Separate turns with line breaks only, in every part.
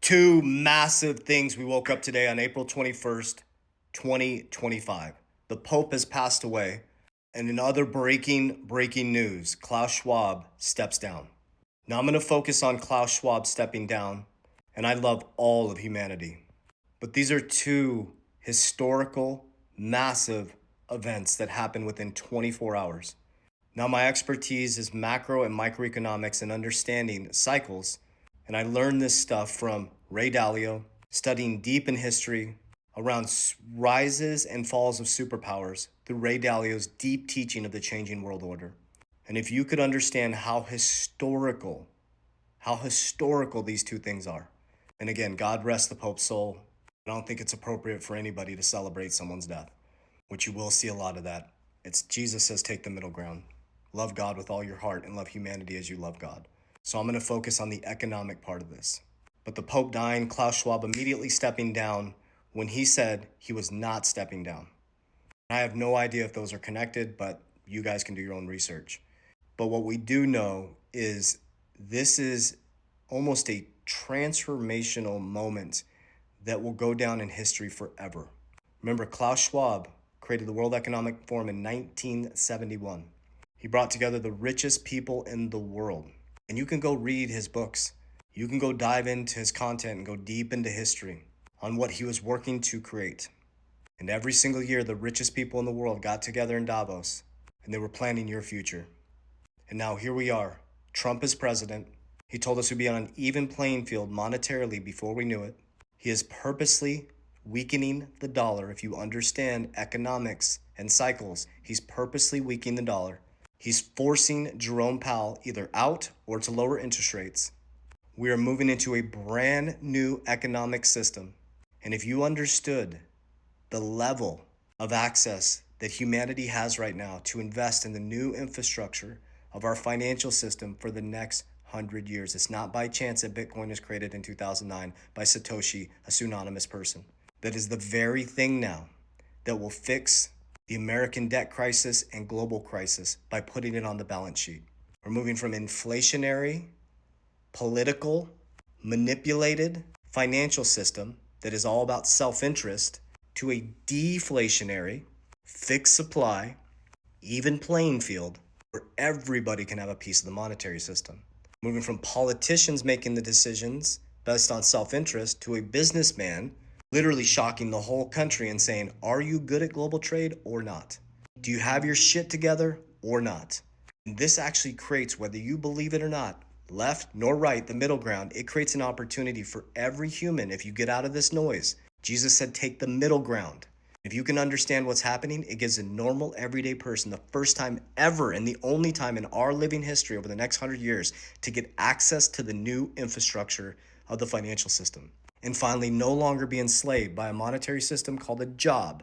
Two massive things we woke up today on April 21st, 2025. The Pope has passed away, and in other breaking news, Klaus Schwab steps down. Now I'm going to focus on Klaus Schwab stepping down, and I love all of humanity. But these are two historical, massive events that happened within 24 hours. Now, my expertise is macro and microeconomics and understanding cycles, and I learned this stuff from Ray Dalio, studying deep in history around rises and falls of superpowers through Ray Dalio's deep teaching of the changing world order. And if you could understand how historical these two things are. And again, God rest the Pope's soul. I don't think it's appropriate for anybody to celebrate someone's death, which you will see a lot of that. It's Jesus says, take the middle ground. Love God with all your heart and love humanity as you love God. So I'm going to focus on the economic part of this. But the Pope dying, Klaus Schwab immediately stepping down when he said he was not stepping down. I have no idea if those are connected, but you guys can do your own research. But what we do know is this is almost a transformational moment that will go down in history forever. Remember, Klaus Schwab created the World Economic Forum in 1971. He brought together the richest people in the world. And you can go read his books. You can go dive into his content and go deep into history on what he was working to create. And every single year, the richest people in the world got together in Davos, and they were planning your future. And now here we are. Trump is president. He told us we'd be on an even playing field monetarily before we knew it. He is purposely weakening the dollar. If you understand economics and cycles, he's purposely weakening the dollar. He's forcing Jerome Powell either out or to lower interest rates. We are moving into a brand new economic system. And if you understood the level of access that humanity has right now to invest in the new infrastructure of our financial system for the next 100 years, it's not by chance that Bitcoin was created in 2009 by Satoshi, a pseudonymous person. That is the very thing now that will fix the American debt crisis and global crisis by putting it on the balance sheet. We're moving from inflationary, political, manipulated financial system that is all about self-interest to a deflationary, fixed supply, even playing field where everybody can have a piece of the monetary system. Moving from politicians making the decisions based on self-interest to a businessman literally shocking the whole country and saying, are you good at global trade or not? Do you have your shit together or not? And this actually creates, whether you believe it or not, left nor right, the middle ground, it creates an opportunity for every human if you get out of this noise. Jesus said, take the middle ground. If you can understand what's happening, it gives a normal, everyday person the first time ever and the only time in our living history over the next 100 years to get access to the new infrastructure of the financial system. And finally, no longer be enslaved by a monetary system called a job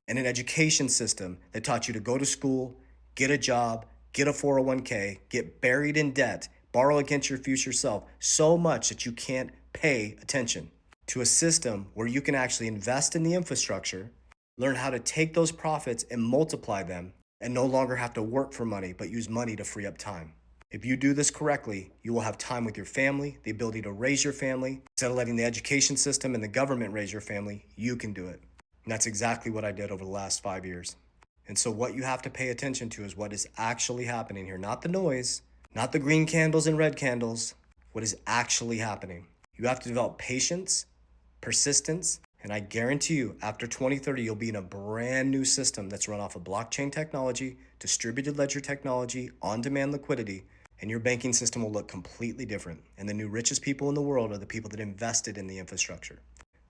and an education system that taught you to go to school, get a job, get a 401k, get buried in debt, borrow against your future self so much that you can't pay attention, to a system where you can actually invest in the infrastructure, learn how to take those profits and multiply them, and no longer have to work for money, but use money to free up time. If you do this correctly, you will have time with your family, the ability to raise your family. Instead of letting the education system and the government raise your family, you can do it. And that's exactly what I did over the last 5 years. And so what you have to pay attention to is what is actually happening here. Not the noise, not the green candles and red candles. What is actually happening. You have to develop patience, persistence, and I guarantee you, after 2030, you'll be in a brand new system that's run off of blockchain technology, distributed ledger technology, on-demand liquidity, and your banking system will look completely different. And the new richest people in the world are the people that invested in the infrastructure.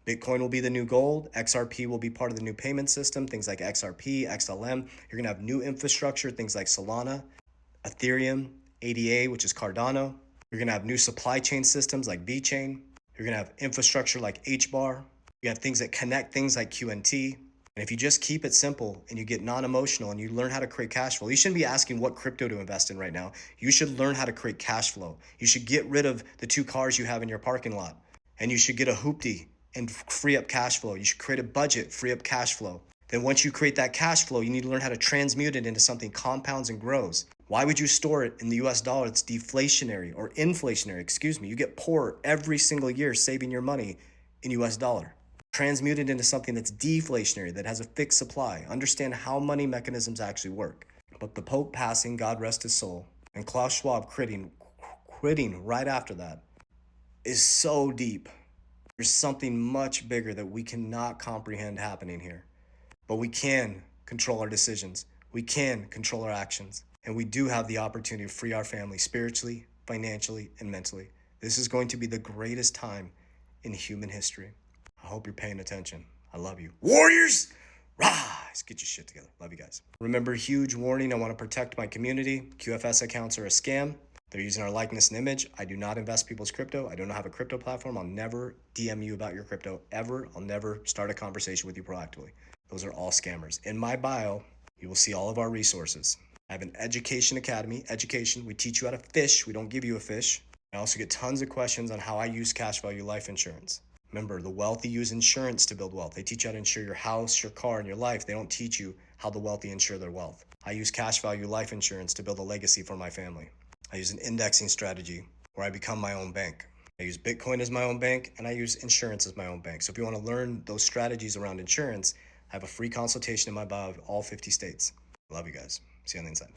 Bitcoin will be the new gold. XRP will be part of the new payment system, things like XRP, XLM. You're going to have new infrastructure, things like Solana, Ethereum, ADA, which is Cardano. You're going to have new supply chain systems like VeChain. You're going to have infrastructure like HBAR. You have things that connect things like QNT. And if you just keep it simple and you get non-emotional and you learn how to create cash flow, you shouldn't be asking what crypto to invest in right now. You should learn how to create cash flow. You should get rid of the 2 cars you have in your parking lot. And you should get a hoopty and free up cash flow. You should create a budget, free up cash flow. Then once you create that cash flow, you need to learn how to transmute it into something compounds and grows. Why would you store it in the US dollar? It's deflationary or inflationary, excuse me. You get poorer every single year saving your money in US dollar. Transmute it into something that's deflationary, that has a fixed supply. Understand how money mechanisms actually work. But the Pope passing, God rest his soul, and Klaus Schwab quitting right after that is so deep. There's something much bigger that we cannot comprehend happening here. But we can control our decisions. We can control our actions. And we do have the opportunity to free our family spiritually, financially, and mentally. This is going to be the greatest time in human history. I hope you're paying attention. I love you. Warriors, rise! Get your shit together. Love you guys. Remember, huge warning, I want to protect my community. QFS accounts are a scam. They're using our likeness and image. I do not invest people's crypto. I don't have a crypto platform. I'll never DM you about your crypto ever. I'll never start a conversation with you proactively. Those are all scammers. In my bio, you will see all of our resources. I have an education academy. Education, we teach you how to fish. We don't give you a fish. I also get tons of questions on how I use cash value life insurance. Remember, the wealthy use insurance to build wealth. They teach you how to insure your house, your car, and your life. They don't teach you how the wealthy insure their wealth. I use cash value life insurance to build a legacy for my family. I use an indexing strategy where I become my own bank. I use Bitcoin as my own bank, and I use insurance as my own bank. So if you want to learn those strategies around insurance, I have a free consultation in my bio of all 50 states. Love you guys. See you on the inside.